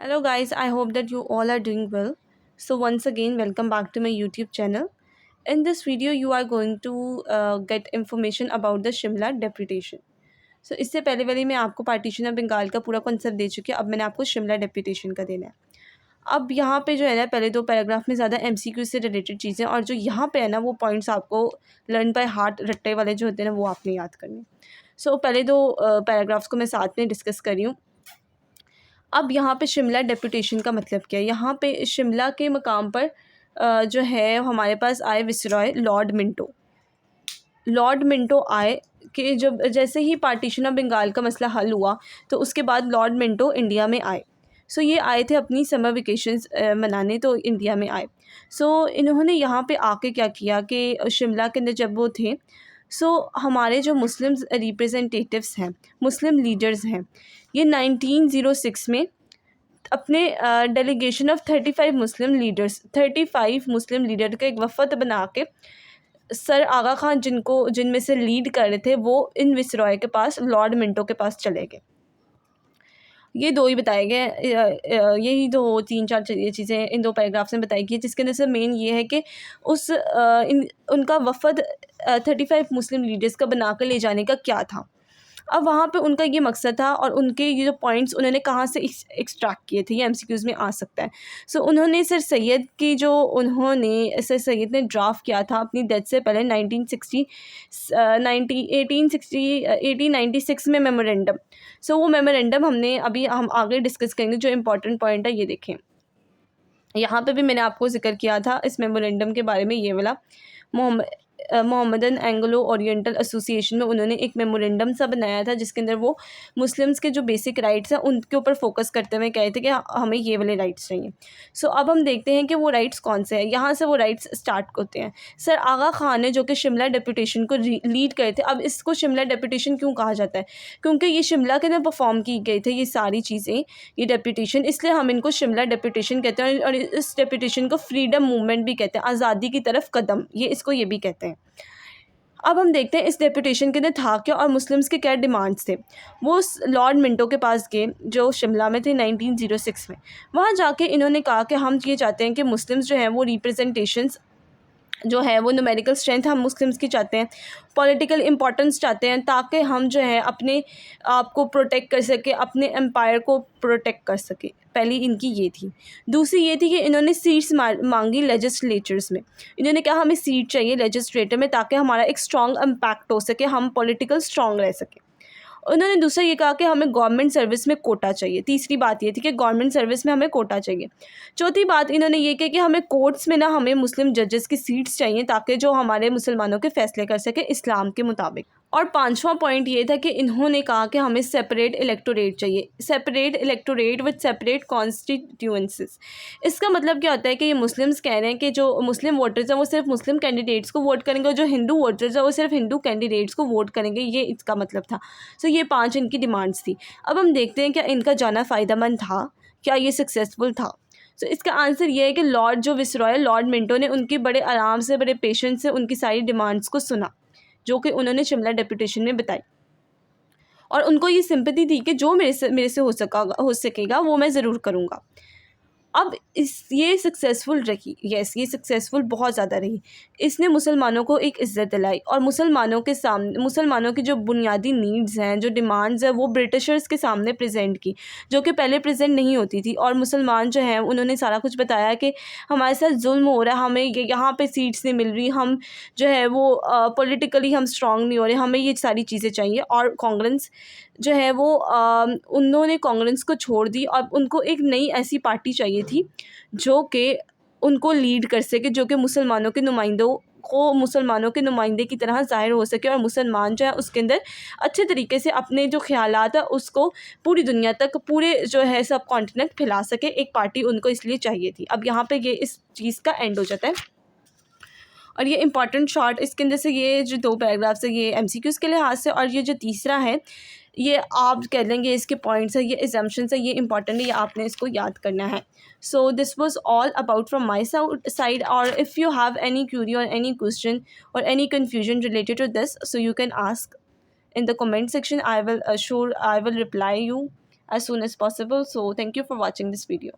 Hello guys, I hope that you all are doing well. So once again, welcome back to my YouTube channel. In this video, you are going to get information about the Shimla Deputation. So इससे पहले वाली मैं आपको partition of Bengal का पूरा concept दे चुकी हूँ। अब मैंने आपको शिमला डेपुटेशन का देना है। अब यहाँ पे जो है ना, पहले दो पैराग्राफ में ज़्यादा एमसीक्यू से रिलेटेड चीज़ें, और जो यहाँ पे है ना वो पॉइंट्स आपको लर्न बाय हार्ट रट्टे वाले जो होते हैं ना वो आपने याद करने। सो पहले दो पैराग्राफ्स को मैं साथ में डिस्कस कर रही हूँ। अब यहाँ पे शिमला डेपुटेशन का मतलब क्या है। यहाँ पे शिमला के मकाम पर जो है हमारे पास आए विसरॉय लॉर्ड मिंटो। लॉर्ड मिंटो आए कि जब जैसे ही पार्टीशन ऑफ बंगाल का मसला हल हुआ तो उसके बाद लॉर्ड मिंटो इंडिया में आए। सो ये आए थे अपनी समर वेकेशंस मनाने, तो इंडिया में आए। सो इन्होंने यहाँ पे आके क्या किया कि शिमला के अंदर जब वो थे, हमारे जो मुस्लिम रिप्रेजेंटेटिव्स हैं, मुस्लिम लीडर्स हैं, ये 1906 में अपने डेलीगेशन ऑफ 35 मुस्लिम लीडर का एक वफ़द बना के सर आगा खान जिनमें से लीड कर रहे थे, वो इन विसरॉय के पास लॉर्ड मिंटो के पास चले गए। ये दो ही बताए गए, यही दो तीन चार चीज़ें इन दो पैराग्राफ्स में बताई गई, जिसके अंदर से मेन ये है कि उनका वफ़द 35 मुस्लिम लीडर्स का बना कर ले जाने का क्या था। अब वहाँ पे उनका ये मकसद था, और उनके ये जो पॉइंट्स उन्होंने कहाँ से एक्सट्रैक्ट किए थे, ये एमसीक्यूज़ में आ सकता है। उन्होंने सर सैयद की जो उन्होंने सर सैयद ने ड्राफ्ट किया था अपनी डेथ से पहले 1896 में मेमोरेंडम। वो मेमोरेंडम हम आगे डिस्कस करेंगे। जो इम्पोर्टेंट पॉइंट है ये देखें, यहाँ पे भी मैंने आपको जिक्र किया था इस मेमोरेंडम के बारे में। ये वाला मोहम्मदन एंग्लो ओरिएंटल एसोसिएशन में उन्होंने एक मेमोरेंडम सा बनाया था, जिसके अंदर वो मुस्लिम्स के जो बेसिक राइट्स हैं उनके ऊपर फोकस करते हुए कहे थे कि हमें ये वाले राइट्स चाहिए। अब हम देखते हैं कि वो राइट्स कौन से हैं। यहाँ से वो राइट्स स्टार्ट होते हैं। सर आगा खान ने, जो कि शिमला डेपुटेशन को लीड करे थे। अब इसको शिमला डेपुटेशन क्यों कहा जाता है? क्योंकि ये शिमला के अंदर परफॉर्म की गई थी ये सारी चीज़ें, ये डेपुटेशन, इसलिए हम इनको शिमला डेपुटेशन कहते हैं। और इस डेपुटेशन को फ्रीडम मूवमेंट भी कहते हैं, आज़ादी की तरफ कदम, ये भी कहते हैं। अब हम देखते हैं इस डेपुटेशन के अंदर था क्या और मुस्लिम्स के क्या डिमांड्स थे। वो लॉर्ड मिंटो के पास गए जो शिमला में थे 1906 में। वहाँ जाके इन्होंने कहा कि हम ये चाहते हैं कि मुस्लिम्स जो हैं वो रिप्रेजेंटेशंस जो है वो न्यूमेरिकल स्ट्रेंथ हम मुस्लिम्स की चाहते हैं, पॉलिटिकल इंपॉर्टेंस चाहते हैं, ताकि हम जो है अपने आप को प्रोटेक्ट कर सके, अपने एम्पायर को प्रोटेक्ट कर सके। पहली इनकी ये थी। दूसरी ये थी कि इन्होंने सीट्स मांगी लेजिस्लेचर्स में। इन्होंने कहा हमें सीट चाहिए लेजिस्लेटर में, ताकि हमारा एक स्ट्रॉन्ग इम्पैक्ट हो सके, हम पॉलिटिकल स्ट्रॉन्ग रह सकें। उन्होंने दूसरा ये कहा कि हमें गवर्नमेंट सर्विस में कोटा चाहिए। तीसरी बात ये थी कि गवर्नमेंट सर्विस में हमें कोटा चाहिए। चौथी बात इन्होंने ये कही कि हमें कोर्ट्स में ना हमें मुस्लिम जजेस की सीट्स चाहिए, ताकि जो हमारे मुसलमानों के फैसले कर सके इस्लाम के मुताबिक। और पांचवा पॉइंट ये था कि इन्होंने कहा कि हमें सेपरेट इलेक्टोरेट चाहिए, separate electorate with separate constituencies. इसका मतलब क्या होता है कि ये मुस्लिम्स कह रहे हैं कि जो मुस्लिम वोटर्स हैं वो सिर्फ मुस्लिम कैंडिडेट्स को वोट करेंगे, और जो हिंदू वोटर्स हैं वो सिर्फ हिंदू कैंडिडेट्स को वोट करेंगे। ये इसका मतलब था। ये 5 इनकी डिमांड्स थी। अब हम देखते हैं क्या इनका जाना फ़ायदेमंद था, क्या ये सक्सेसफुल था। इसका आंसर ये है कि लॉर्ड जो विसरॉय लॉर्ड मिंटो ने उनकी बड़े आराम से, बड़े पेशेंस से उनकी सारी डिमांड्स को सुना, जो कि उन्होंने शिमला डेपुटेशन में बताई। और उनको ये सिंपैथी थी कि जो मेरे से हो सकेगा वो मैं ज़रूर करूँगा। अब ये सक्सेसफुल रही। ये सक्सेसफुल बहुत ज़्यादा रही। इसने मुसलमानों को एक इज़्ज़त दिलाई, और मुसलमानों की जो बुनियादी नीड्स हैं, जो डिमांड्स हैं, वो ब्रिटिशर्स के सामने प्रेजेंट की, जो कि पहले प्रेजेंट नहीं होती थी। और मुसलमान जो हैं उन्होंने सारा कुछ बताया कि हमारे साथ जुल्म हो रहा है, हमें यहाँ पे सीट्स नहीं मिल रही, हम जो है वो पॉलिटिकली हम स्ट्रांग नहीं हो रहे, हमें ये सारी चीज़ें चाहिए। और कांग्रेस जो है वो उन्होंने कांग्रेस को छोड़ दी, और उनको एक नई ऐसी पार्टी चाहिए थी जो कि उनको लीड कर सके, जो कि मुसलमानों के नुमाइंदे की तरह ज़ाहिर हो सके, और मुसलमान जो है उसके अंदर अच्छे तरीके से अपने जो ख्यालात है उसको पूरी दुनिया तक, पूरे जो है सब कॉन्टिनेंट फैला सके। एक पार्टी उनको इसलिए चाहिए थी। अब यहाँ पे ये इस चीज़ का एंड हो जाता है। और ये इंपॉर्टेंट शॉर्ट इसके अंदर से ये जो दो पैराग्राफ्स है ये एमसीक्यूज़ के लिहाज से, और ये जो तीसरा है ये आप कह लेंगे इसके पॉइंट्स है, ये एजम्पशंस है, ये इंपॉर्टेंट है, ये आपने इसको याद करना है। So this was all about from my side, और if you have any query और एनी क्वेश्चन और any confusion related to this, so you can ask in the comment section. I will reply you, as soon as possible. So thank you for watching this video.